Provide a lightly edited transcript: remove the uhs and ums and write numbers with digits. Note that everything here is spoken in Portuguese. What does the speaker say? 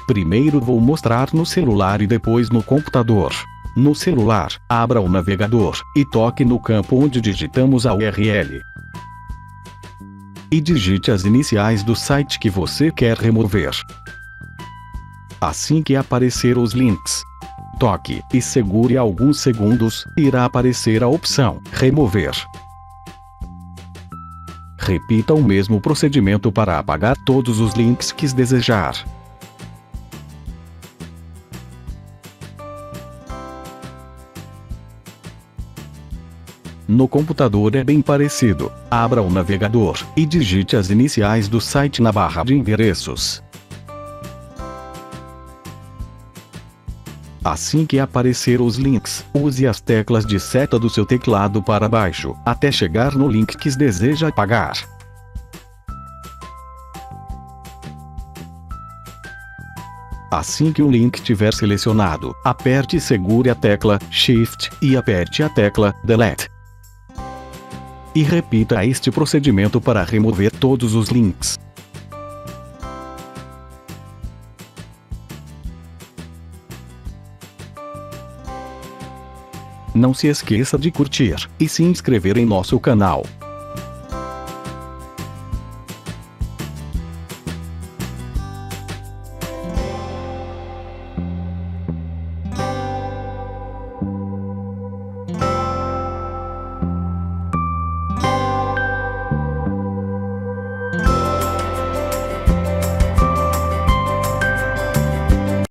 Primeiro vou mostrar no celular e depois no computador. No celular, abra o navegador e toque no campo onde digitamos a URL. E digite as iniciais do site que você quer remover. Assim que aparecer os links, toque e segure alguns segundos, irá aparecer a opção Remover. Repita o mesmo procedimento para apagar todos os links que desejar. No computador é bem parecido. Abra o navegador e digite as iniciais do site na barra de endereços. Assim que aparecer os links, use as teclas de seta do seu teclado para baixo, até chegar no link que deseja apagar. Assim que o link estiver selecionado, aperte e segure a tecla Shift e aperte a tecla Delete. E repita este procedimento para remover todos os links. Não se esqueça de curtir e se inscrever em nosso canal.